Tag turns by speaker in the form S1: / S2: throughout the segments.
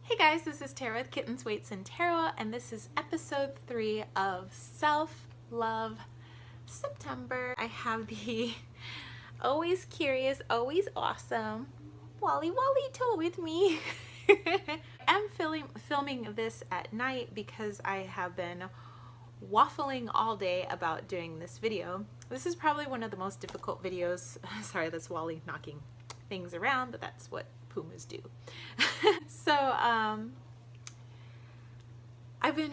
S1: Hey guys, this is Tara with Kittens, Weights, and Tarot, and this is episode 3 of Self-Love September. I have the always curious, always awesome Wally Wally with me. I'm filming this at night because I have been waffling all day about doing this video. This is probably one of the most difficult videos. Sorry, that's Wally knocking things around, but that's what pumas do. So I've been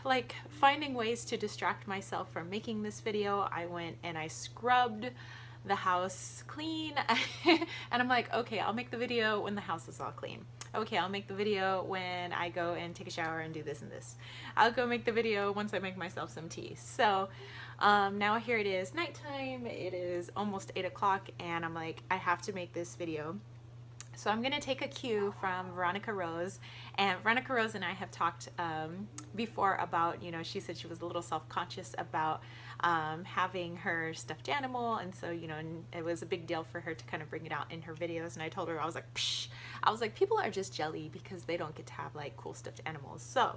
S1: like finding ways to distract myself from making this video. I went and I scrubbed the house clean and I'm like, okay, I'll make the video when the house is all clean. Okay, I'll make the video when I go and take a shower and do this and this. I'll go make the video once I make myself some tea. So now here it is nighttime. It is almost 8 o'clock and I'm like, I have to make this video. So I'm going to take a cue from Veronica Rose, and Veronica Rose and I have talked before about, you know, she said she was a little self-conscious about having her stuffed animal, and so, you know, and it was a big deal for her to kind of bring it out in her videos, and I told her, I was like, psh, I was like, people are just jelly because they don't get to have like cool stuffed animals. So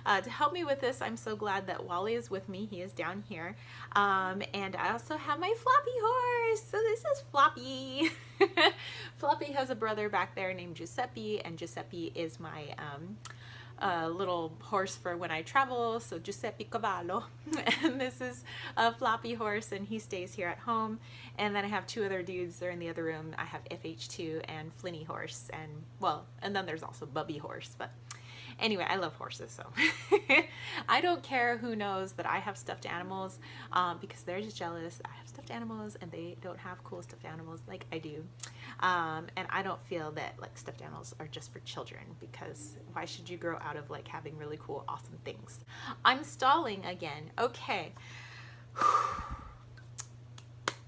S1: to help me with this, I'm so glad that Wally is with me. He is down here. And I also have my Floppy horse. So this is Floppy. Floppy has a brother back there named Giuseppe, and Giuseppe is my little horse for when I travel, so Giuseppe Cavallo. And this is a Floppy horse, and he stays here at home. And then I have 2 other dudes, they're in the other room. I have FH2 and Flinny horse, and well, and then there's also Bubby horse, but anyway, I love horses, so I don't care who knows that I have stuffed animals because they're just jealous. I have stuffed animals and they don't have cool stuffed animals like I do. And I don't feel that like stuffed animals are just for children, because why should you grow out of like having really cool, awesome things? I'm stalling again. Okay.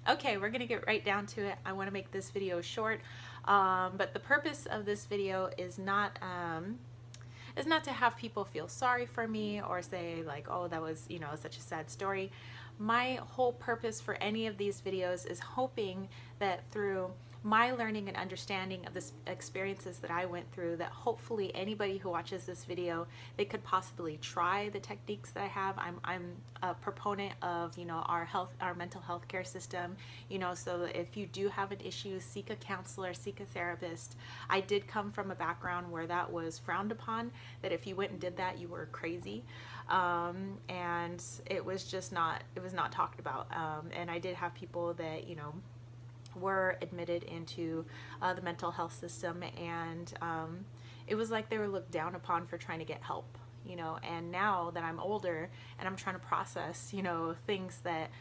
S1: Okay, we're gonna get right down to it. I want to make this video short, but the purpose of this video is not to have people feel sorry for me or say like, oh, that was, you know, such a sad story. My whole purpose for any of these videos is hoping that through my learning and understanding of the experiences that I went through, that hopefully anybody who watches this video, they could possibly try the techniques that I have. I'm a proponent of, you know, our mental health care system, you know, so if you do have an issue, seek a counselor, seek a therapist. I did come from a background where that was frowned upon, that if you went and did that, you were crazy. And it was just not, it was not talked about. And I did have people that, you know, were admitted into the mental health system, and it was like they were looked down upon for trying to get help, you know. And now that I'm older and I'm trying to process, you know, things that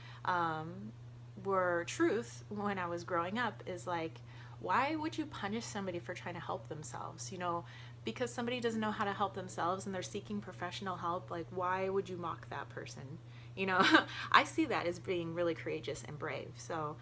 S1: were truth when I was growing up, is like, why would you punish somebody for trying to help themselves, you know? Because somebody doesn't know how to help themselves and they're seeking professional help, like, why would you mock that person, you know? I see that as being really courageous and brave. So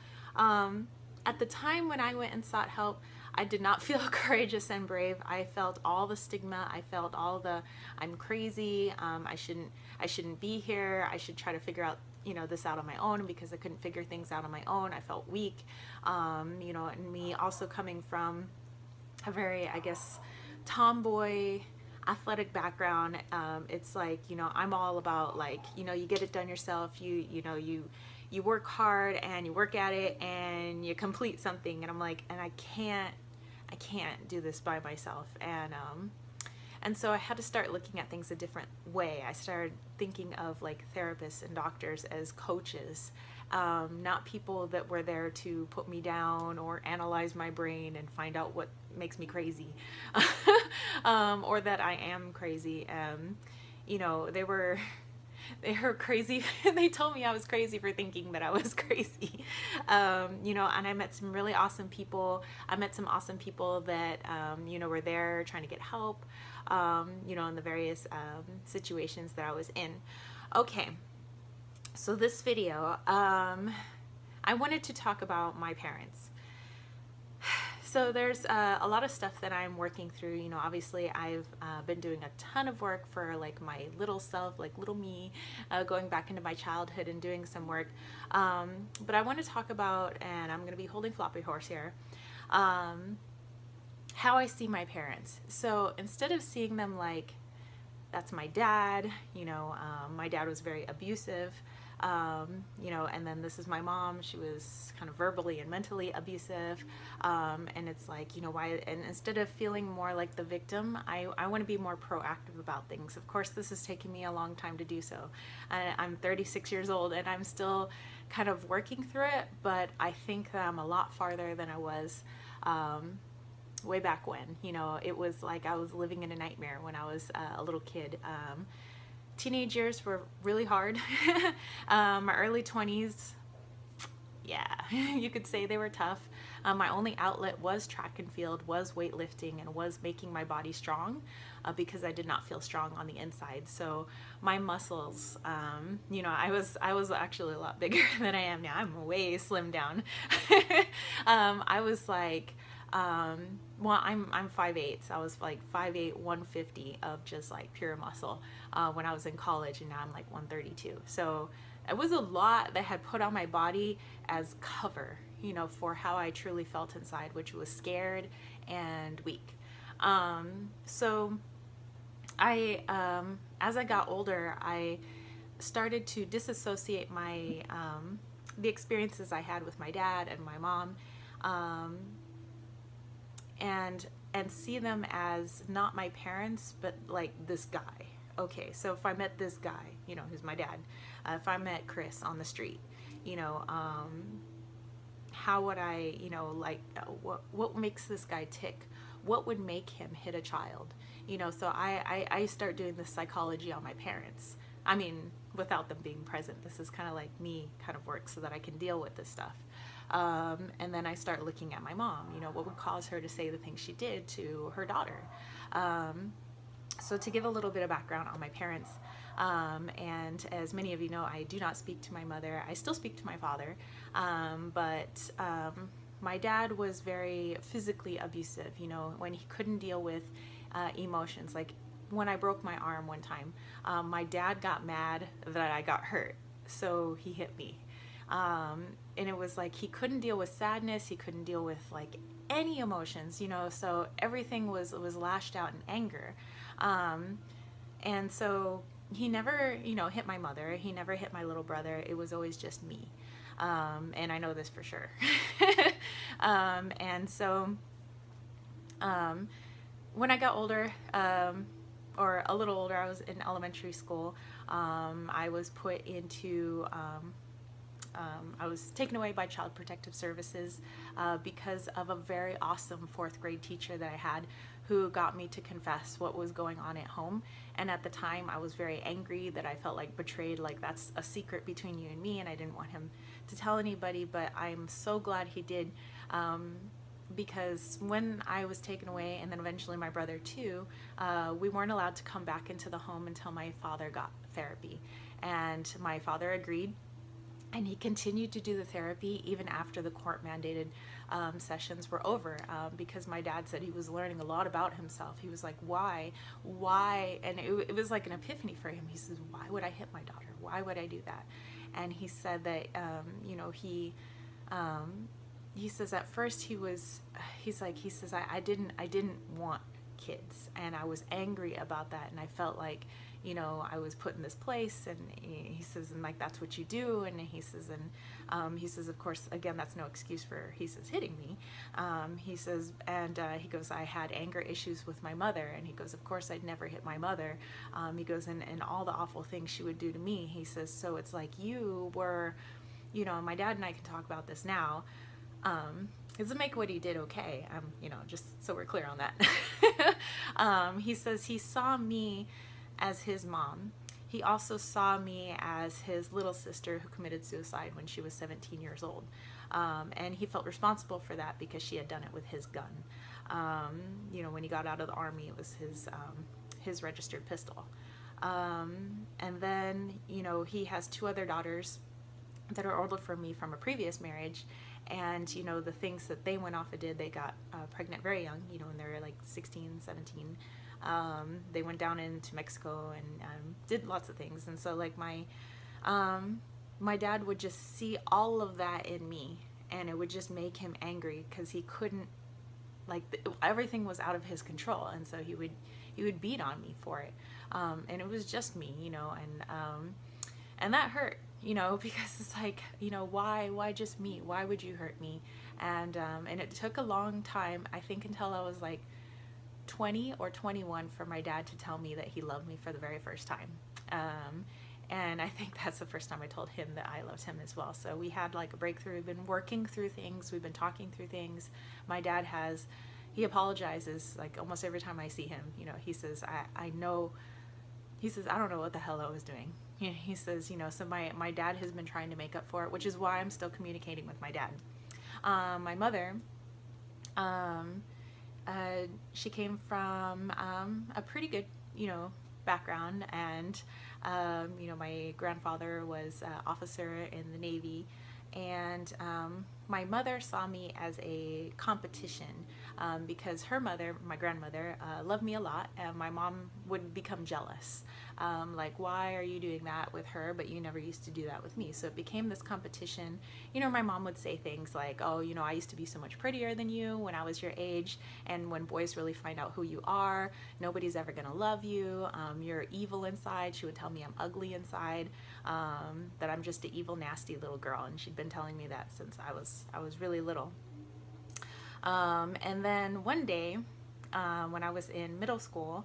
S1: at the time when I went and sought help, I did not feel courageous and brave. I felt all the stigma. I felt all the, I'm crazy. I shouldn't be here. I should try to figure out, you know, this out on my own, because I couldn't figure things out on my own. I felt weak. You know, and me also coming from a very, I guess, tomboy athletic background, it's like, you know, I'm all about like, you know, you get it done yourself. You know, you work hard and you work at it and you complete something, and I'm like, and I can't do this by myself. And so I had to start looking at things a different way. I started thinking of like therapists and doctors as coaches, not people that were there to put me down or analyze my brain and find out what makes me crazy, or that I am crazy. You know, they were crazy. They told me I was crazy for thinking that I was crazy. You know, and I met some really awesome people. I met some awesome people that, you know, were there trying to get help, you know, in the various situations that I was in. Okay, so this video, I wanted to talk about my parents. So there's a lot of stuff that I'm working through. You know, obviously I've been doing a ton of work for like my little self, like little me, going back into my childhood and doing some work. But I want to talk about, and I'm going to be holding Floppy Horse here, how I see my parents. So instead of seeing them like, that's my dad, my dad was very abusive, and then this is my mom, she was kind of verbally and mentally abusive, and it's like, why, and instead of feeling more like the victim, I want to be more proactive about things. Of course, this is taking me a long time to do so. I'm 36 years old and I'm still kind of working through it, but I think that I'm a lot farther than I was way back when. It was like I was living in a nightmare when I was a little kid. Teenage years were really hard. My early 20s, yeah, you could say they were tough. My only outlet was track and field, was weightlifting, and was making my body strong, because I did not feel strong on the inside. So my muscles, I was actually a lot bigger than I am now. I'm way slimmed down. I was like, well, I'm 5'8", so I was like 5'8", 150 of just like pure muscle when I was in college, and now I'm like 132. So it was a lot that had put on my body as cover, for how I truly felt inside, which was scared and weak. So as I got older, I started to disassociate the experiences I had with my dad and my mom, and see them as not my parents, but like this guy. Okay, so if I met this guy, who's my dad, if I met Chris on the street, how would I, what makes this guy tick? What would make him hit a child? So I start doing this psychology on my parents. I mean, without them being present. This is kind of like me kind of work so that I can deal with this stuff. And then I start looking at my mom, what would cause her to say the things she did to her daughter. So to give a little bit of background on my parents, and as many of you know, I do not speak to my mother. I still speak to my father, but my dad was very physically abusive, when he couldn't deal with emotions. Like when I broke my arm one time, my dad got mad that I got hurt, so he hit me. And it was like he couldn't deal with sadness, he couldn't deal with like any emotions, so everything was lashed out in anger. And so he never, hit my mother, he never hit my little brother, it was always just me. And I know this for sure. And so when I got older, or a little older, I was in elementary school, I was put into I was taken away by Child Protective Services because of a very awesome 4th grade teacher that I had, who got me to confess what was going on at home. And at the time I was very angry that I felt like betrayed, like that's a secret between you and me, and I didn't want him to tell anybody, but I'm so glad he did, because when I was taken away, and then eventually my brother too, we weren't allowed to come back into the home until my father got therapy. And my father agreed, and he continued to do the therapy even after the court mandated sessions were over, because my dad said he was learning a lot about himself. He was like, why? And it was like an epiphany for him. He says, why would I hit my daughter? Why would I do that? And he said that, he says at first he says, I didn't want kids, and I was angry about that, and I felt like, I was put in this place, and he says, and like, that's what you do. And he says, of course, again, that's no excuse for, he says, hitting me. He says, and he goes, I had anger issues with my mother. And he goes, of course, I'd never hit my mother. He goes, and all the awful things she would do to me. He says, so it's like you were, my dad and I can talk about this now. It doesn't make what he did okay, just so we're clear on that. He says he saw me as his mom. He also saw me as his little sister who committed suicide when she was 17 years old. And he felt responsible for that because she had done it with his gun. When he got out of the Army, it was his registered pistol. And then, he has 2 other daughters that are older from me from a previous marriage. And, the things that they went off and did, they got pregnant very young, when they were like 16, 17. They went down into Mexico and did lots of things. And so like my dad would just see all of that in me, and it would just make him angry because he couldn't everything was out of his control, and so he would beat on me for it, and it was just me, and that hurt, because it's like, why just me? Why would you hurt me? And it took a long time, I think, until I was like 20 or 21 for my dad to tell me that he loved me for the very first time. And I think that's the first time I told him that I loved him as well. So we had like a breakthrough. We've been working through things. We've been talking through things. My dad he apologizes like almost every time I see him. He says, I know, he says, I don't know what the hell I was doing. He says, so my dad has been trying to make up for it, which is why I'm still communicating with my dad. My mother, she came from a pretty good, background, and my grandfather was an officer in the Navy, and my mother saw me as a competition, because her mother, my grandmother, loved me a lot, and my mom would become jealous. Like, why are you doing that with her, but you never used to do that with me? So it became this competition. My mom would say things like, oh, I used to be so much prettier than you when I was your age, and when boys really find out who you are, nobody's ever gonna love you. You're evil inside. She would tell me I'm ugly inside, that I'm just an evil, nasty little girl, and she'd been telling me that since I was really little. And then one day, when I was in middle school,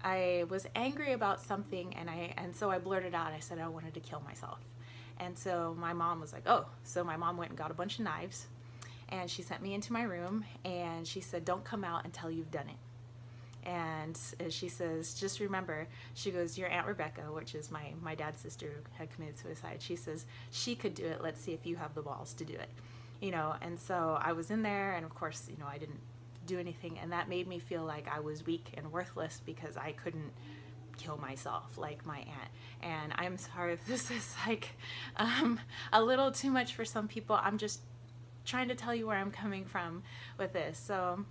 S1: I was angry about something, and so I blurted out. I said I wanted to kill myself. And so my mom was like, oh. So my mom went and got a bunch of knives, and she sent me into my room, and she said, don't come out until you've done it. And she says, just remember, she goes, your Aunt Rebecca, which is my dad's sister who had committed suicide, she says, she could do it. Let's see if you have the balls to do it. And so I was in there, and of course, I didn't do anything, and that made me feel like I was weak and worthless because I couldn't kill myself like my aunt. And I'm sorry if this is like a little too much for some people. I'm just trying to tell you where I'm coming from with this. So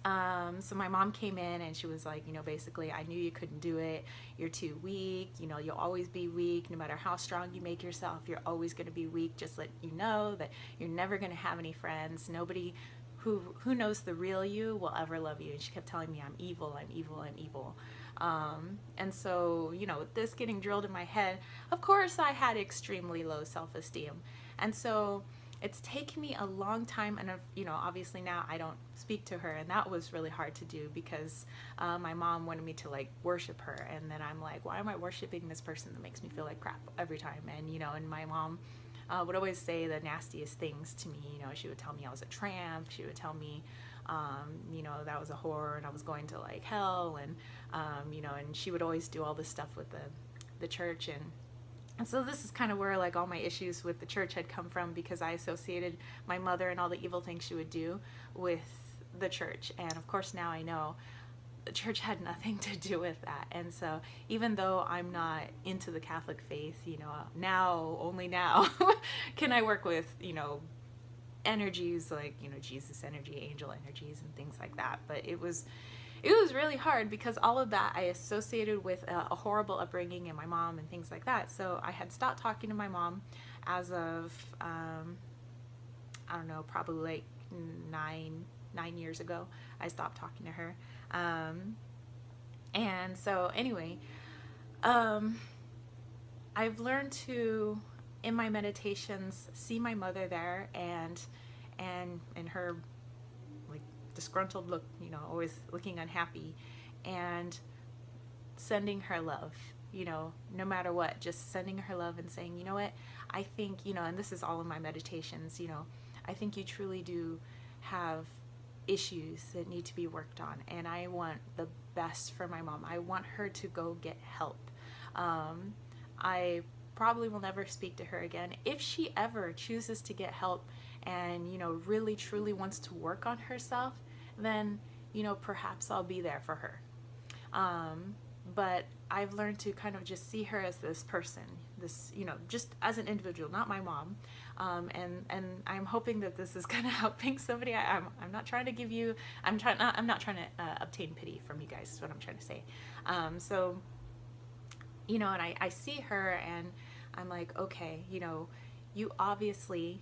S1: my mom came in, and she was like, basically, I knew you couldn't do it. You're too weak. You'll always be weak. No matter how strong you make yourself, you're always going to be weak. Just let you know that you're never going to have any friends. Nobody who knows the real you will ever love you. And she kept telling me I'm evil, I'm evil, I'm evil. And so, with this getting drilled in my head, of course I had extremely low self-esteem. And so it's taken me a long time, and obviously now I don't speak to her, and that was really hard to do because my mom wanted me to like worship her, and then I'm like, why am I worshiping this person that makes me feel like crap every time? And my mom would always say the nastiest things to me. She would tell me I was a tramp. She would tell me, that I was a whore and I was going to like hell, and and she would always do all this stuff with the church, and so this is kind of where like all my issues with the church had come from, because I associated my mother and all the evil things she would do with the church. And of course now I know the church had nothing to do with that. And so even though I'm not into the Catholic faith, only now can I work with, energies like, Jesus energy, angel energies, and things like that. But it was really hard because all of that I associated with a horrible upbringing and my mom and things like that. So I had stopped talking to my mom as of, I don't know, probably like nine years ago. I stopped talking to her. And so anyway, I've learned to, in my meditations, see my mother there, and her like disgruntled look, always looking unhappy, and sending her love, no matter what, just sending her love and saying, you know what, I think, and this is all in my meditations, I think you truly do have issues that need to be worked on, and I want the best for my mom. I want her to go get help. I probably will never speak to her again. If she ever chooses to get help and, really truly wants to work on herself, then, perhaps I'll be there for her. But I've learned to kind of just see her as this person, this, just as an individual, not my mom. And I'm hoping that this is kind of helping somebody. I'm not trying to give you, I'm not trying to obtain pity from you guys, is what I'm trying to say. And I see her and I'm like, okay, you obviously,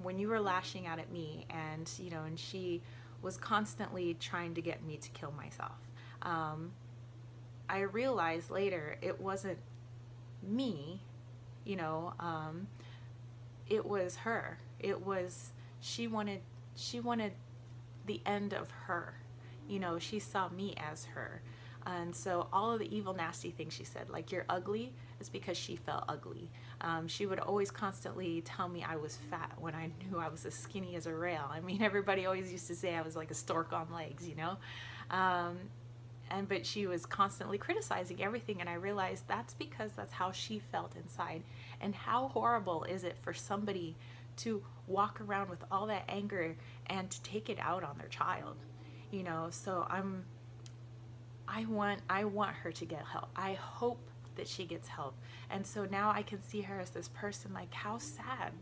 S1: when you were lashing out at me, and, and she was constantly trying to get me to kill myself. I realized later it wasn't me, you know, it was her. It was, she wanted the end of her. She saw me as her. And so all of the evil, nasty things she said, like you're ugly, is because she felt ugly. She would always constantly tell me I was fat when I knew I was as skinny as a rail. I mean, everybody always used to say I was like a stork on legs, but she was constantly criticizing everything, and I realized that's because that's how she felt inside. And how horrible is it for somebody to walk around with all that anger and to take it out on their child? So I want her to get help. I hope that she gets help. And so now I can see her as this person, like, how sad,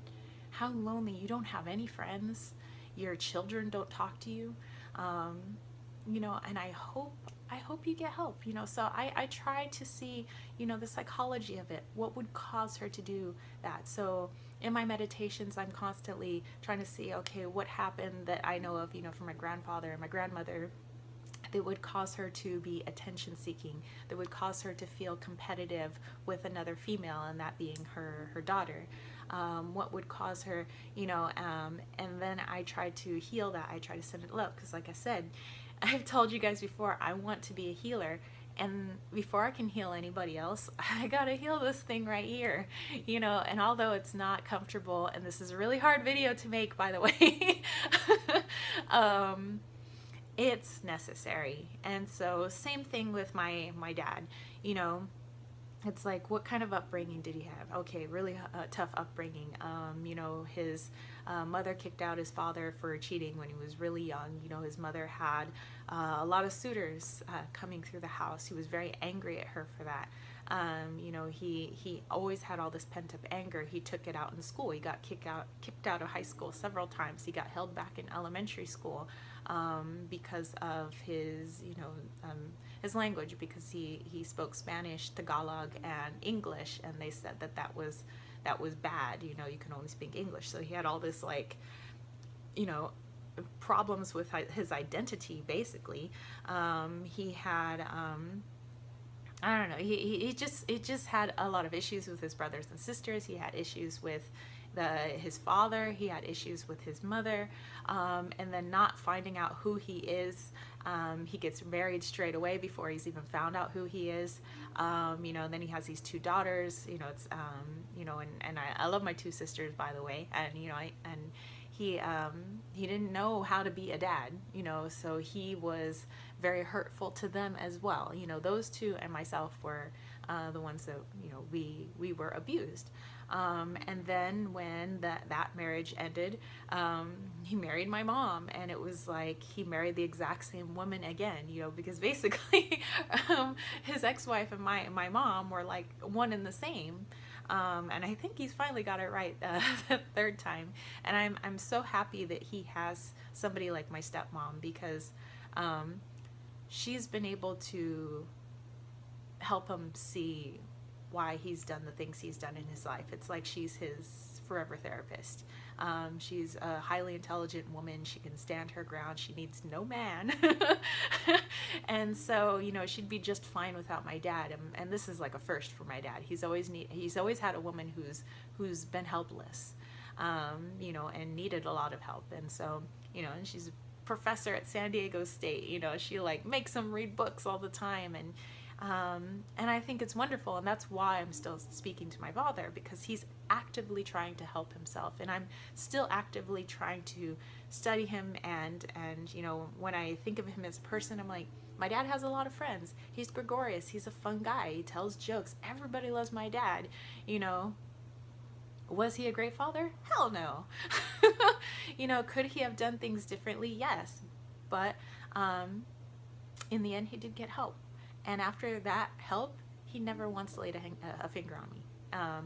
S1: how lonely. You don't have any friends. Your children don't talk to you. And I hope you get help. So I try to see, the psychology of it. What would cause her to do that? So in my meditations, I'm constantly trying to see, okay, what happened that I know of, from my grandfather and my grandmother, that would cause her to be attention seeking, that would cause her to feel competitive with another female, and that being her daughter. What would cause her, and then I try to heal that. I try to send it low, because like I said, I've told you guys before, I want to be a healer. And before I can heal anybody else, I gotta heal this thing right here, and although it's not comfortable, and this is a really hard video to make, by the way, it's necessary. And so same thing with my dad. It's like, what kind of upbringing did he have? Okay, really tough upbringing. His mother kicked out his father for cheating when he was really young. His mother had a lot of suitors coming through the house. He was very angry at her for that. He always had all this pent up anger. He took it out in school. He got kicked out of high school several times. He got held back in elementary school because of his language, because he spoke Spanish, Tagalog, and English, and they said that was bad. You can only speak English. So he had all this problems with his identity, basically. He had I don't know. He just had a lot of issues with his brothers and sisters. He had issues with his father. He had issues with his mother, and then not finding out who he is. He gets married straight away before he's even found out who he is. And then he has these two daughters. It's and I love my two sisters, by the way. And he didn't know how to be a dad. So he was very hurtful to them as well. Those two and myself were the ones that we were abused. And then when that marriage ended, he married my mom, and it was like he married the exact same woman again, because basically his ex-wife and my mom were like one and the same. And I think he's finally got it right the third time. And I'm so happy that he has somebody like my stepmom, because she's been able to help him see why he's done the things he's done in his life. It's like she's his forever therapist. She's a highly intelligent woman. She can stand her ground. She needs no man. And so, she'd be just fine without my dad. And this is like a first for my dad. He's always had a woman who's been helpless, and needed a lot of help. And so, and she's a professor at San Diego State. She like makes him read books all the time, and I think it's wonderful, and that's why I'm still speaking to my father, because he's actively trying to help himself, and I'm still actively trying to study him. And when I think of him as a person, I'm like, my dad has a lot of friends. He's gregarious. He's a fun guy. He tells jokes. Everybody loves my dad. Was he a great father? Hell no. Could he have done things differently? Yes. But in the end, he did get help. And after that help, he never once laid a finger on me.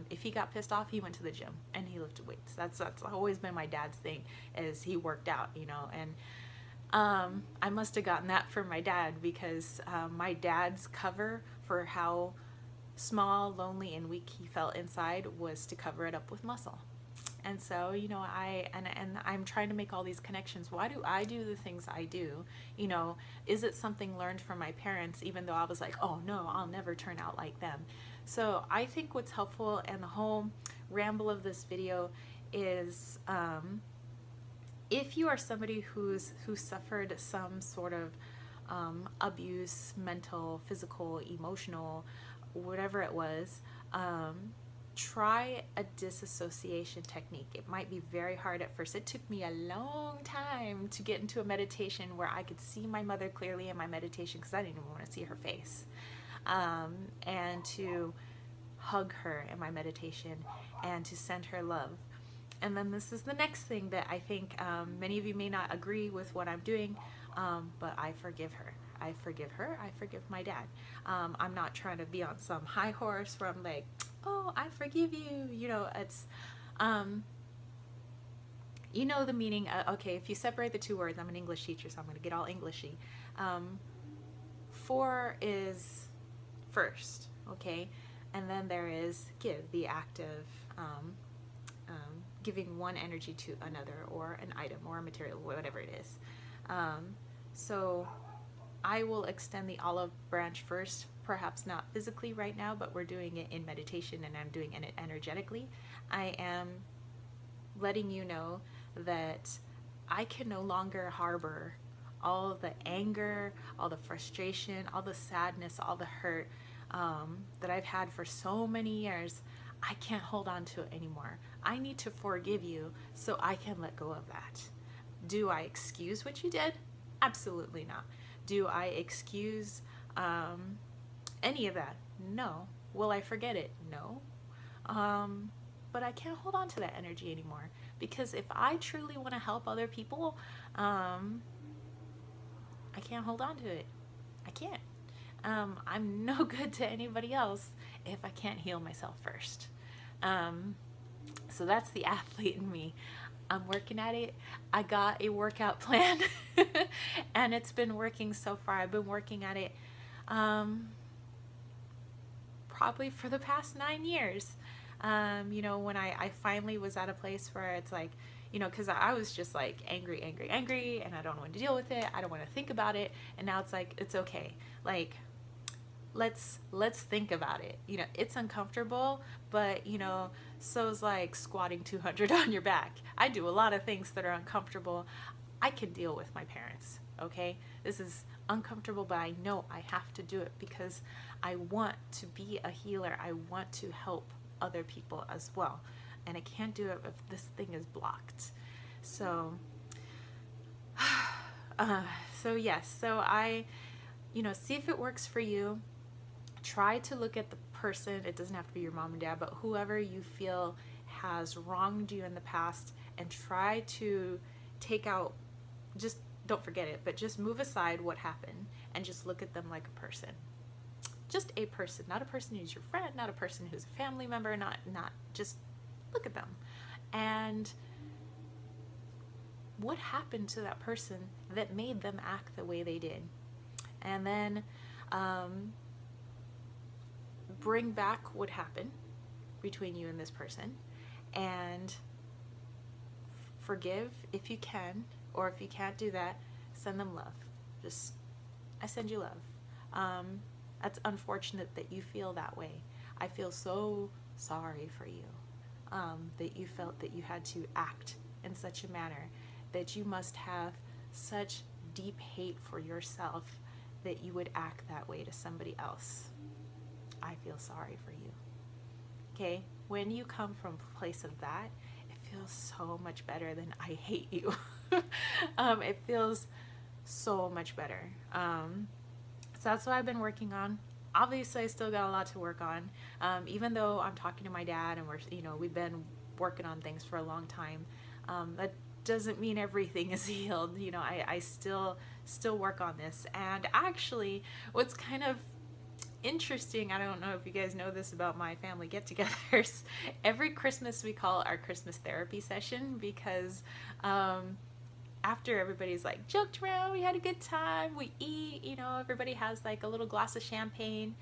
S1: If he got pissed off, he went to the gym and he lifted weights. That's always been my dad's thing, is he worked out, and I must have gotten that from my dad, because my dad's cover for how small, lonely, and weak he felt inside was to cover it up with muscle. And so, you know, and I'm trying to make all these connections. Why do I do the things I do? You know, is it something learned from my parents, even though I was like, oh no, I'll never turn out like them. So I think what's helpful, and the whole ramble of this video is, if you are somebody who suffered some sort of abuse, mental, physical, emotional, whatever it was, try a disassociation technique. It might be very hard at first. It took me a long time to get into a meditation where I could see my mother clearly in my meditation, because I didn't even want to see her face, and to hug her in my meditation and to send her love. And then this is the next thing that I think many of you may not agree with what I'm doing, but I forgive her. I forgive her. I forgive my dad. I'm not trying to be on some high horse where I'm like, oh, I forgive you. You know, it's, you know the meaning. Okay, if you separate the two words, I'm an English teacher, so I'm going to get all Englishy. For is first, okay? And then there is give, the act of giving one energy to another, or an item, or a material, whatever it is. So I will extend the olive branch first, perhaps not physically right now, but we're doing it in meditation, and I'm doing it energetically. I am letting you know that I can no longer harbor all the anger, all the frustration, all the sadness, all the hurt that I've had for so many years. I can't hold on to it anymore. I need to forgive you so I can let go of that. Do I excuse what you did? Absolutely not. Do I excuse any of that? No. Will I forget it? No. But I can't hold on to that energy anymore, because if I truly want to help other people, I can't hold on to it. I can't. I'm no good to anybody else if I can't heal myself first. So that's the athlete in me. I'm working at it. I got a workout plan and it's been working so far. I've been working at it probably for the past 9 years. You know, when I finally was at a place where it's like, you know, because I was just like angry, and I don't want to deal with it. I don't want to think about it. And now it's like, it's okay. Like, let's think about it. You know, it's uncomfortable, but you know, so's like squatting 200 on your back. I do a lot of things that are uncomfortable. I can deal with my parents, okay? This is uncomfortable, but I know I have to do it because I want to be a healer. I want to help other people as well. And I can't do it if this thing is blocked. So, yes, so you know, see if it works for you. Try to look at the person. It doesn't have to be your mom and dad, but whoever you feel has wronged you in the past, and try to take out, just don't forget it, but just move aside what happened and just look at them like a person. Just a person, not a person who's your friend, not a person who's a family member, not just look at them. And what happened to that person that made them act the way they did? And then bring back what happened between you and this person, and forgive if you can, or if you can't do that, send them love. Just, I send you love. That's unfortunate that you feel that way. I feel so sorry for you, that you felt that you had to act in such a manner, that you must have such deep hate for yourself that you would act that way to somebody else. I feel sorry for you. Okay? When you come from a place of that, it feels so much better than I hate you. It feels so much better. So that's what I've been working on. Obviously, I still got a lot to work on. Even though I'm talking to my dad and we've been working on things for a long time, that doesn't mean everything is healed. You know, I still work on this. And actually, what's kind of interesting, I don't know if you guys know this about my family get-togethers, every Christmas we call our Christmas therapy session, because after everybody's like joked around, we had a good time, we eat, you know, everybody has like a little glass of champagne,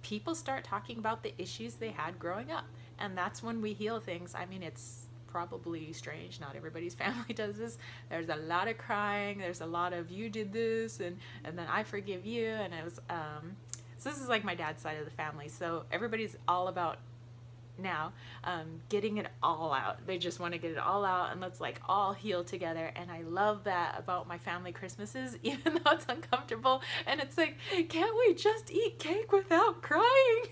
S1: people start talking about the issues they had growing up. And that's when we heal things. I mean, it's probably strange. Not everybody's family does this. There's a lot of crying. There's a lot of you did this and then I forgive you. And it was, so this is like my dad's side of the family. So everybody's all about now getting it all out. They just want to get it all out and let's like all heal together. And I love that about my family Christmases, even though it's uncomfortable and it's like, can't we just eat cake without crying?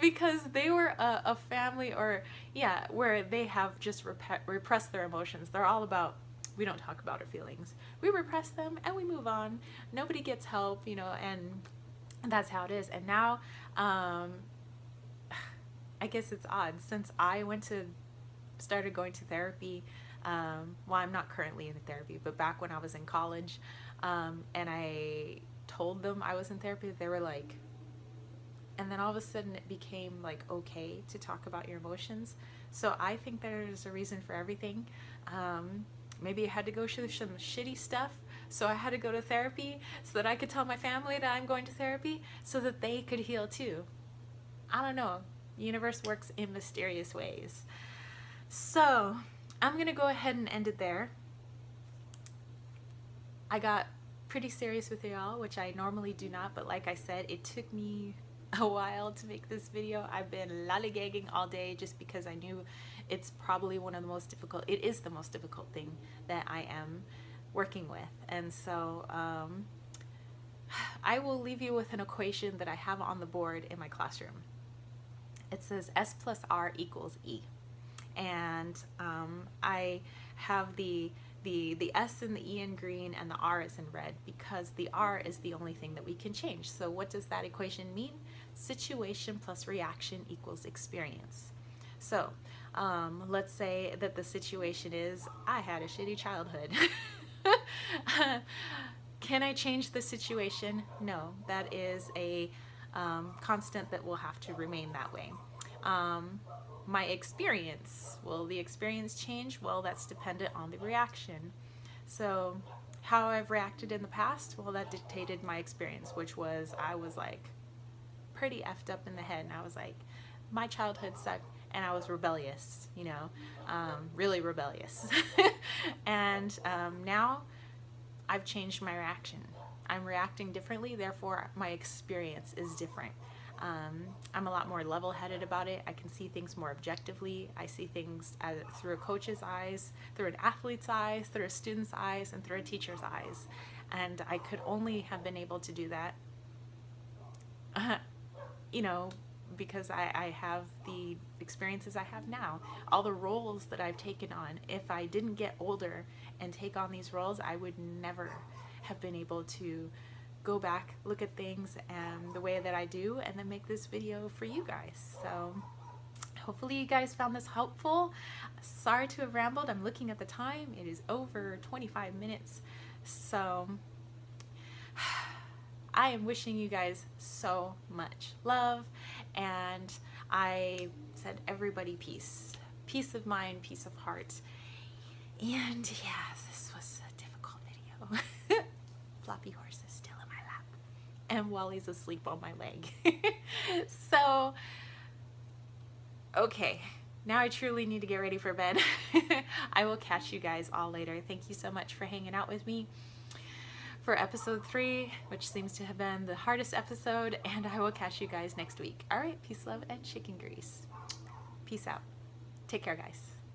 S1: Because they were a family, or yeah, where they have just repressed their emotions. They're all about, we don't talk about our feelings, we repress them and we move on. Nobody gets help, you know, and that's how it is. And now I guess it's odd, since I started going to therapy, well, I'm not currently in therapy, but back when I was in college, and I told them I was in therapy, they were like, and then all of a sudden it became like okay to talk about your emotions. So I think there's a reason for everything. Maybe I had to go through some shitty stuff, so I had to go to therapy so that I could tell my family that I'm going to therapy so that they could heal too. I don't know. The universe works in mysterious ways. So I'm gonna go ahead and end it there. I got pretty serious with y'all, which I normally do not, but like I said, it took me a while to make this video. I've been lollygagging all day just because I knew it's probably one of the most difficult, it is the most difficult thing that I am working with. And so I will leave you with an equation that I have on the board in my classroom. It says S plus R equals E. And I have the S and the E in green and the R is in red because the R is the only thing that we can change. So what does that equation mean? Situation plus reaction equals experience. So let's say that the situation is, I had a shitty childhood. Can I change the situation? No, that is a constant that will have to remain that way. My experience, will the experience change? Well, that's dependent on the reaction. So how I've reacted in the past, well, that dictated my experience, which was, I was like pretty effed up in the head, and I was like, my childhood sucked, and I was rebellious, you know, really rebellious. And now I've changed my reaction. I'm reacting differently, therefore my experience is different. I'm a lot more level-headed about it. I can see things more objectively. I see things through a coach's eyes, through an athlete's eyes, through a student's eyes, and through a teacher's eyes. And I could only have been able to do that, you know, because I have the experiences I have now, all the roles that I've taken on. If I didn't get older and take on these roles, I would never have been able to go back, look at things and the way that I do, and then make this video for you guys. So hopefully you guys found this helpful. Sorry to have rambled. I'm looking at the time. It is over 25 minutes. So I am wishing you guys so much love, and I said everybody peace. Peace of mind, peace of heart. And yeah, this was a difficult video. Floppy horse is still in my lap, and Wally's asleep on my leg. So, okay, now I truly need to get ready for bed. I will catch you guys all later. Thank you so much for hanging out with me for episode 3, which seems to have been the hardest episode, and I will catch you guys next week. All right, peace, love, and chicken grease. Peace out. Take care, guys.